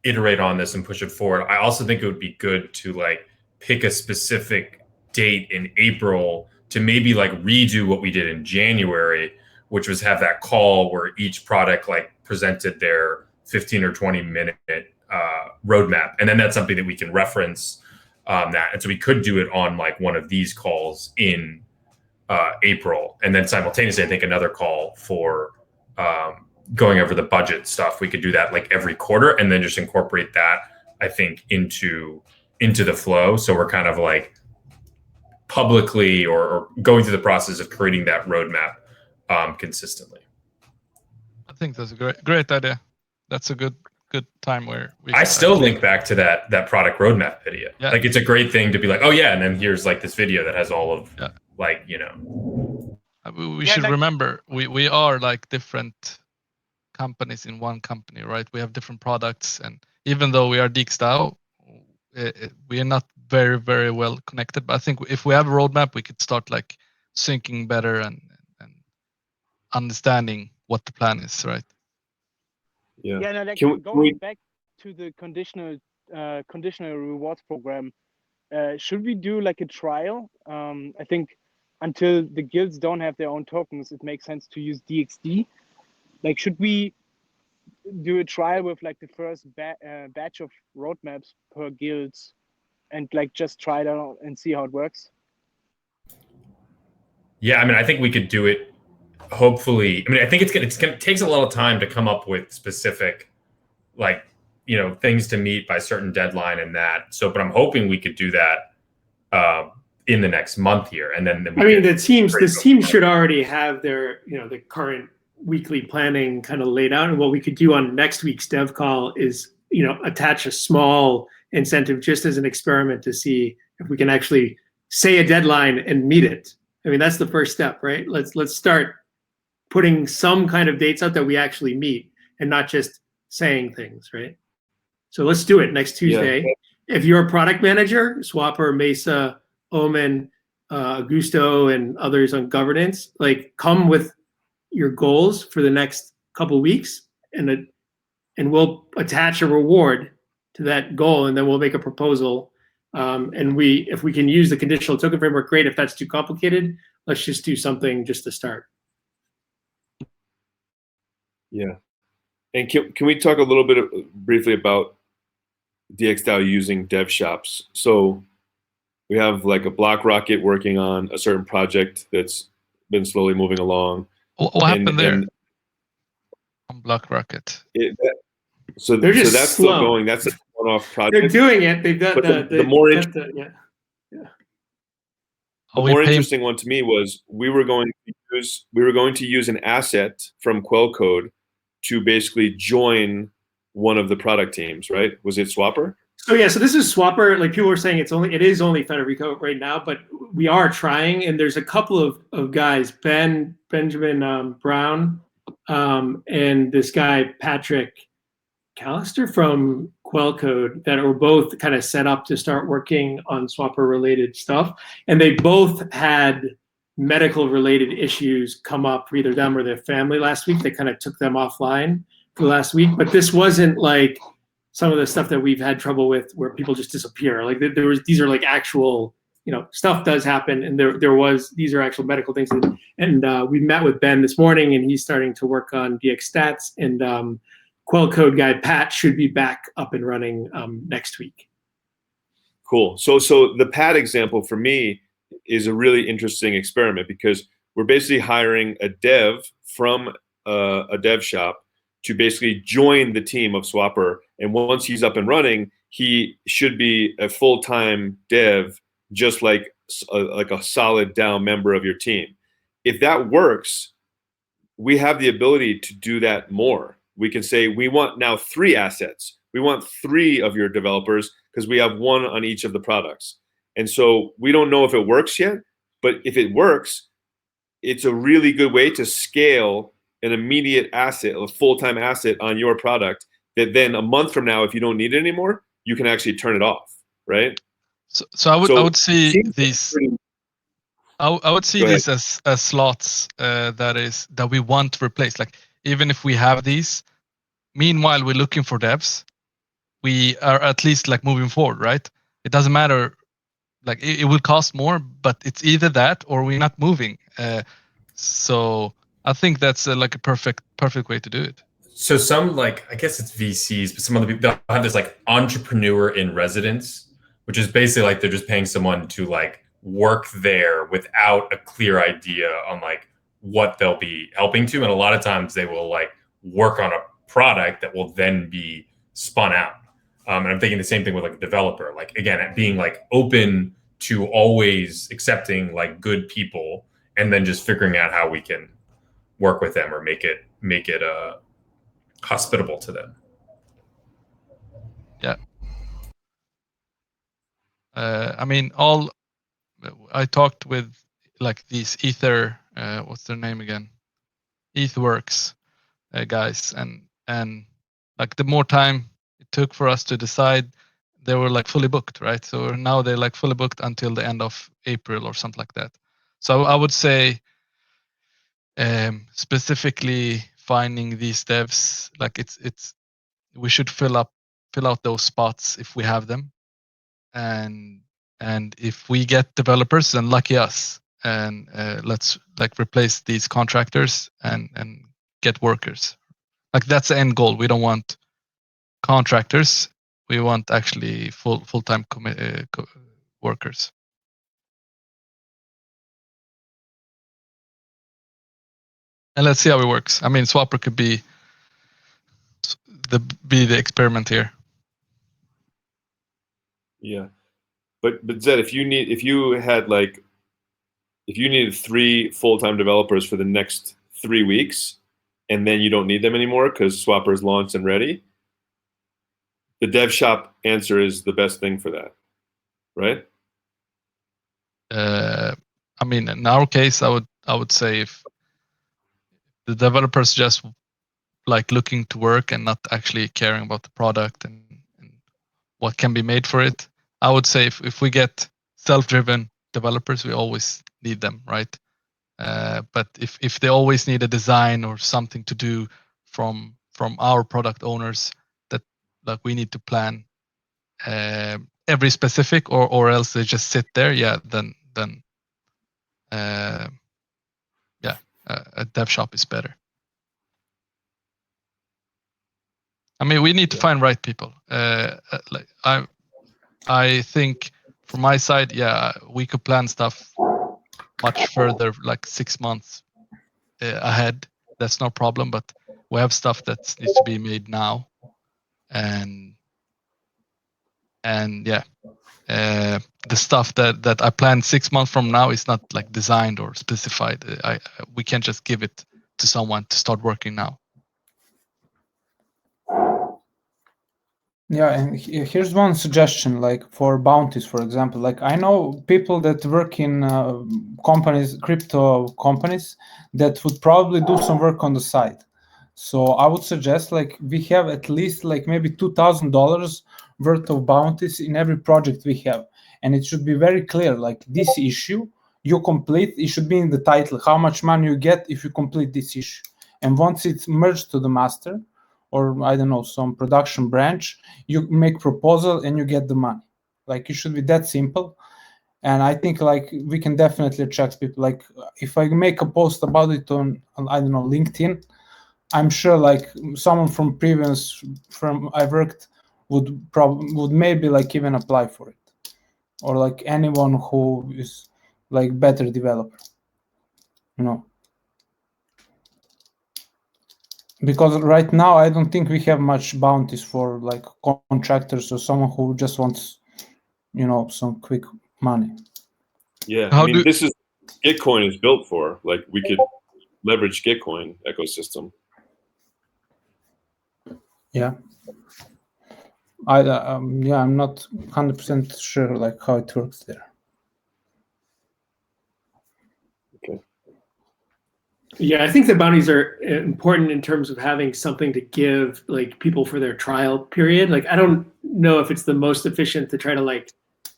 iterate on this and push it forward. I also think it would be good to like pick a specific date in April to maybe like redo what we did in January, which was have that call where each product like presented their 15 or 20 minute roadmap. And then that's something that we can reference that. And so we could do it on like one of these calls in April. And then simultaneously, I think another call for going over the budget stuff. We could do that like every quarter and then just incorporate that, I think, into the flow. So we're kind of like publicly or going through the process of creating that roadmap consistently. I think that's a great idea. That's a good time where I still link back to that product roadmap video. Yeah. Like it's a great thing to be like, oh yeah, and then here's like this video that has all of like, we should remember we are like different companies in one company, right? We have different products, and even though we are DXdao, we are not very, very well connected. But I think if we have a roadmap, we could start like syncing better and understanding what the plan is, right? Yeah. Yeah, no, like going back to the conditional rewards program, should we do like a trial? I think until the guilds don't have their own tokens, it makes sense to use DXD. Like, should we do a trial with like the first batch of roadmaps per guilds and like just try it out and see how it works? Yeah, I mean, I think we could do it. Hopefully, I mean, I think it takes a lot of time to come up with specific, like, things to meet by certain deadline and that. So, but I'm hoping we could do that in the next month here, and then I mean, the teams should already have their the current weekly planning kind of laid out. And what we could do on next week's dev call is attach a small incentive just as an experiment to see if we can actually say a deadline and meet it. I mean, that's the first step, right? Let's start putting some kind of dates out that we actually meet and not just saying things, right? So let's do it next Tuesday. Yeah. If you're a product manager, Swapper, Mesa, Omen, Augusto, and others on governance, like come with your goals for the next couple weeks, and we'll attach a reward to that goal, and then we'll make a proposal. And if we can use the conditional token framework, great. If that's too complicated, let's just do something just to start. Yeah. And can we talk a little bit briefly about DXdao using dev shops? So we have like a Block Rocket working on a certain project that's been slowly moving along. What happened there on Block Rocket? So they're just that's slow. still going. That's a one-off project. They're doing it. They've got the more interesting one to me was we were going to use an asset from Quellcode to basically join one of the product teams, right? Was it Swapper? So yeah, so this is Swapper. Like people were saying, it is only Federico right now, but we are trying, and there's a couple of guys, Benjamin Brown, and this guy Patrick Callister from Quellcode that are both kind of set up to start working on Swapper related stuff, and they both had medical related issues come up for either them or their family last week. They kind of took them offline for last week, but this wasn't like some of the stuff that we've had trouble with where people just disappear. Like these are like actual, stuff does happen, and these are actual medical things. And we met with Ben this morning, and he's starting to work on DXstats, and Quellcode guy Pat should be back up and running next week. Cool. So the Pat example for me is a really interesting experiment because we're basically hiring a dev from a dev shop to basically join the team of Swapper. And once he's up and running, he should be a full-time dev, just like a solid DAO member of your team. If that works, we have the ability to do that more. We can say, we want now 3 assets. We want 3 of your developers because we have 1 on each of the products. And so we don't know if it works yet, but if it works, it's a really good way to scale an immediate asset, a full-time asset on your product that then a month from now, if you don't need it anymore, you can actually turn it off, right? So I would see these. I would see these as slots that we want to replace. Like even if we have these, meanwhile we're looking for devs. We are at least like moving forward, right? It doesn't matter. Like it will cost more, but it's either that or we're not moving. So I think that's like a perfect way to do it. So some I guess it's VCs, but some other people have this like entrepreneur in residence, which is basically like they're just paying someone to like work there without a clear idea on like what they'll be helping to. And a lot of times they will like work on a product that will then be spun out. And I'm thinking the same thing with like a developer, like again, being like open to always accepting like good people and then just figuring out how we can work with them or make it hospitable to them. Yeah. I mean, I talked with like these Ether, what's their name again? ETHWorks guys, and like the more time it took for us to decide, they were like fully booked, right? So now they're like fully booked until the end of April or something like that. So I would say specifically finding these devs, like it's we should fill out those spots if we have them, and if we get developers, then lucky us, and let's like replace these contractors and get workers. Like that's the end goal. We don't want contractors. We want actually full-time workers. And let's see how it works. I mean, Swapper could be the experiment here. Yeah, but Zed, if you needed 3 full-time developers for the next 3 weeks, and then you don't need them anymore because Swapper is launched and ready, the dev shop answer is the best thing for that, right? I mean, in our case, I would say if the developers just like looking to work and not actually caring about the product and what can be made for it, I would say if we get self-driven developers, we always need them, right? But if they always need a design or something to do from our product owners, that like we need to plan every specific, or else they just sit there. Yeah, then yeah, a dev shop is better. I mean, we need to find right people. Like I think from my side, yeah, we could plan stuff much further, like 6 months ahead. That's no problem. But we have stuff that needs to be made now, and yeah, the stuff that I planned 6 months from now is not like designed or specified. We can't just give it to someone to start working now. Yeah, and here's one suggestion, like for bounties, for example. Like I know people that work in companies, crypto companies, that would probably do some work on the side. So I would suggest like we have at least like maybe $2,000 worth of bounties in every project we have, and it should be very clear. Like this issue you complete, it should be in the title how much money you get if you complete this issue, and once it's merged to the master, or I don't know, some production branch, you make proposal and you get the money. Like it should be that simple. And I think like we can definitely attract people. Like if I make a post about it on I don't know, LinkedIn, I'm sure like someone from previous firm I worked would maybe like even apply for it, or like anyone who is like better developer, you know. Because right now I don't think we have much bounties for like contractors or someone who just wants, you know, some quick money. Yeah, I mean, this is Gitcoin is built for. Like we could leverage Gitcoin ecosystem. Yeah. I'm not 100% sure like how it works there. Okay. Yeah, I think the bounties are important in terms of having something to give like people for their trial period. Like I don't know if it's the most efficient to try to like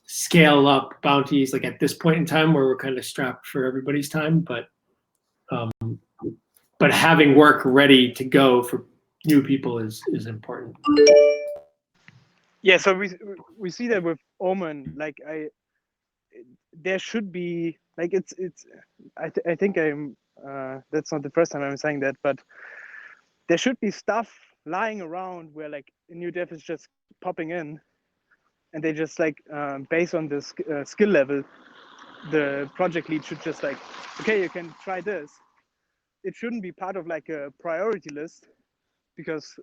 scale up bounties like at this point in time where we're kind of strapped for everybody's time, but having work ready to go for new people is important. Yeah, so we see that with Omen. Like there should be like I think I'm that's not the first time I'm saying that, but there should be stuff lying around where like a new dev is just popping in, and they just like based on the skill level, the project lead should just like, okay, you can try this. It shouldn't be part of like a priority list, because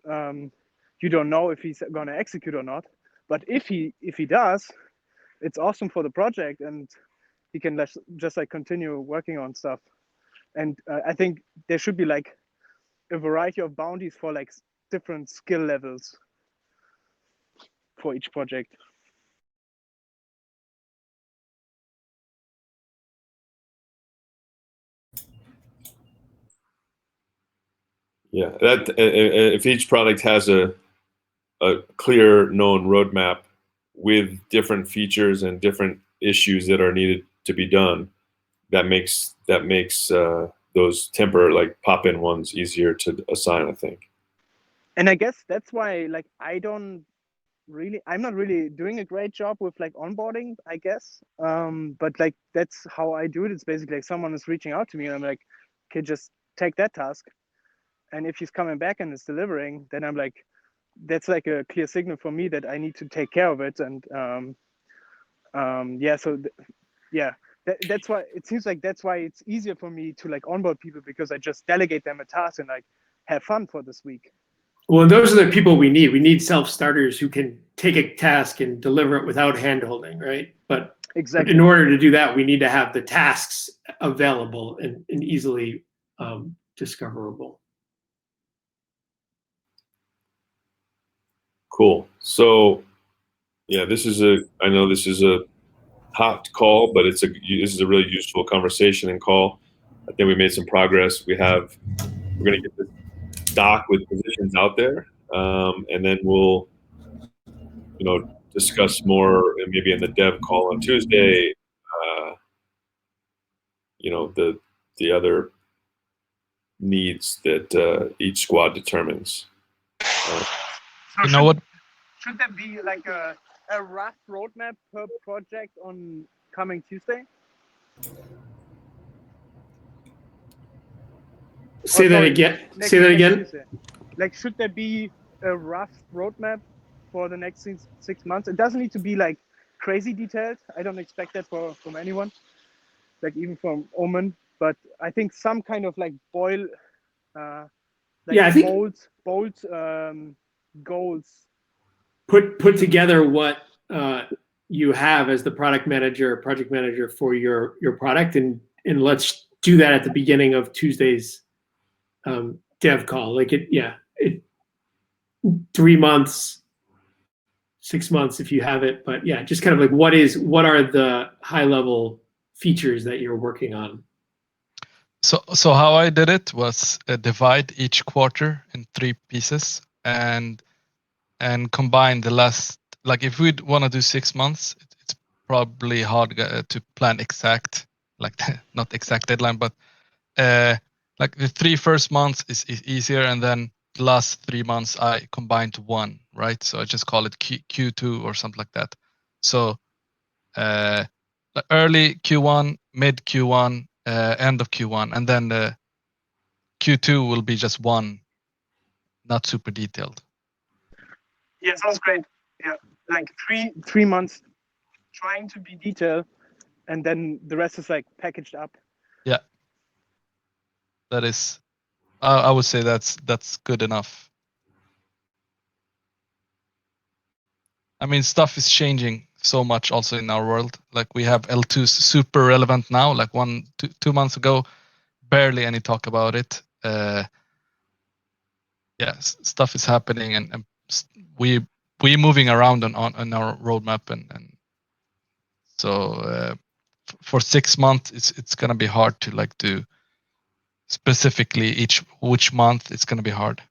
you don't know if he's gonna execute or not. But if he does, it's awesome for the project, and he can just like continue working on stuff. And I think there should be like a variety of bounties for like different skill levels for each project. Yeah, that if each product has a clear known roadmap with different features and different issues that are needed to be done, that makes those temper like pop-in ones easier to assign, I think. And I guess that's why like I'm not really doing a great job with like onboarding, I guess. But like that's how I do it. It's basically like someone is reaching out to me and I'm like, okay, just take that task. And if he's coming back and is delivering, then I'm like, that's like a clear signal for me that I need to take care of it. And that's why it seems like that's why it's easier for me to like onboard people, because I just delegate them a task and like have fun for this week. Well, and those are the people we need. We need self-starters who can take a task and deliver it without hand-holding, right? But exactly, in order to do that, we need to have the tasks available and easily discoverable. Cool. So, yeah, I know this is a hot call, but this is a really useful conversation and call. I think we made some progress. We're going to get this doc with positions out there, and then we'll, discuss more, maybe in the dev call on Tuesday. the other needs that each squad determines. So You know what? should there be like a rough roadmap per project on coming Tuesday? Say that again. Say that next again. Tuesday. Like, should there be a rough roadmap for the next 6 months? It doesn't need to be like crazy detailed. I don't expect that from anyone, like even from Omen. But I think some kind of like like Yeah, I think bold goals. put together what you have as the product manager, project manager for your product, and let's do that at the beginning of Tuesday's dev call. Like it 3 months, 6 months if you have it, but yeah, just kind of like what are the high level features that you're working on? So how I did it was divide each quarter in 3 pieces and combine the last. Like if we'd want to do 6 months, it's probably hard to plan exact, like not exact deadline, but like the 3 first months is easier, and then the last 3 months I combined to one, right? So I just call it Q2 or something like that. So early Q1, mid Q1, end of Q1, and then the Q2 will be just one, not super detailed. Yeah, sounds great. Yeah, like 3 months trying to be detailed, and then the rest is like packaged up. Yeah, that is. I would say that's good enough. I mean, stuff is changing so much also in our world. Like we have L2 super relevant now. Like 2 months ago, barely any talk about it. Yeah, stuff is happening, and we moving around on our roadmap, and so for 6 months it's gonna be hard to like do specifically which month. It's gonna be hard.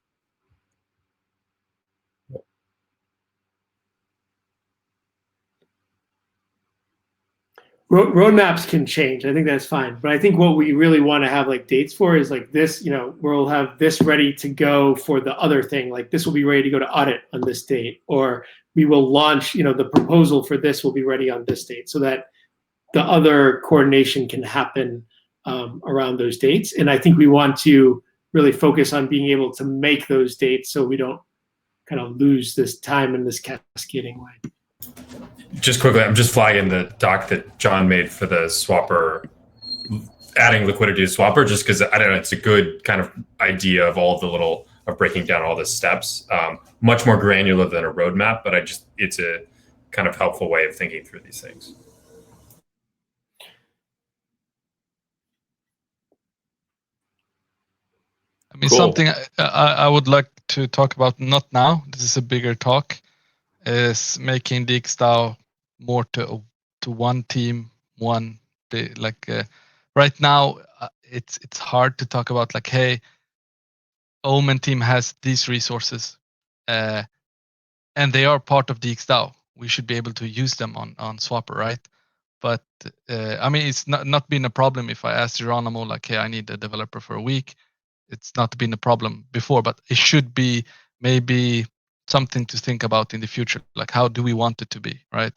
Roadmaps can change. I think that's fine. But I think what we really want to have like dates for is like this, we'll have this ready to go for the other thing. Like this will be ready to go to audit on this date, or we will launch, the proposal for this will be ready on this date, so that the other coordination can happen around those dates. And I think we want to really focus on being able to make those dates so we don't kind of lose this time in this cascading way. Just quickly, I'm just flagging the doc that John made for the swapper, adding liquidity to swapper, just because I don't know, it's a good kind of idea of all the of breaking down all the steps. Much more granular than a roadmap, but it's a kind of helpful way of thinking through these things. I mean, Cool. something I would like to talk about, not now, this is a bigger talk, is making DXdao more to one team, right now it's hard to talk about like, hey, Omen team has these resources, and they are part of DXdao. We should be able to use them on Swapper, right? But I mean, it's not been a problem if I ask Geronimo like, hey, I need a developer for a week. It's not been a problem before, but it should be maybe something to think about in the future. Like, how do we want it to be, right?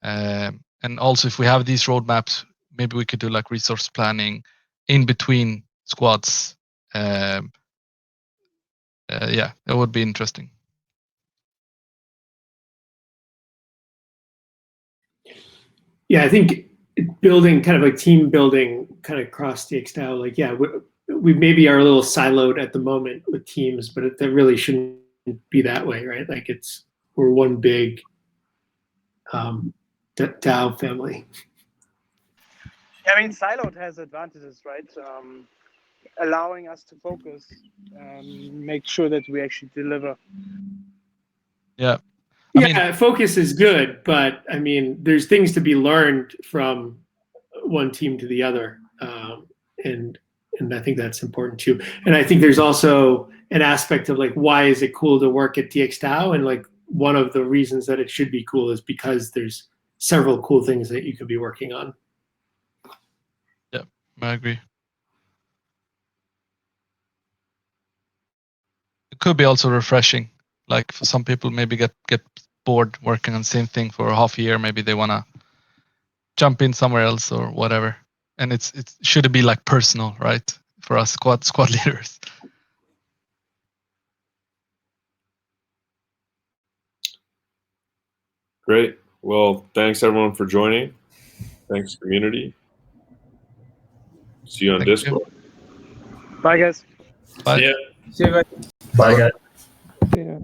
And also, if we have these roadmaps, maybe we could do like resource planning in between squads. Yeah, that would be interesting. Yeah, I think building kind of like team building kind of across DXdao, like, yeah, we maybe are a little siloed at the moment with teams, but that really shouldn't be that way, right? Like we're one big DAO family. I mean, siloed has advantages, right? Allowing us to focus, make sure that we actually deliver. Yeah. Yeah, focus is good, but I mean, there's things to be learned from one team to the other, and I think that's important too. And I think there's also an aspect of like, why is it cool to work at DXdao? And like, one of the reasons that it should be cool is because there's several cool things that you could be working on. Yeah, I agree. could be also refreshing. Like for some people, maybe get bored working on the same thing for half a year. Maybe they want to jump in somewhere else or whatever. And it should be like personal, right? For us squad leaders. Great. Well, thanks everyone for joining. Thanks community. See you on Thank you. Discord. Bye, guys. Bye. See ya. See you guys. Bye, guys. Yeah.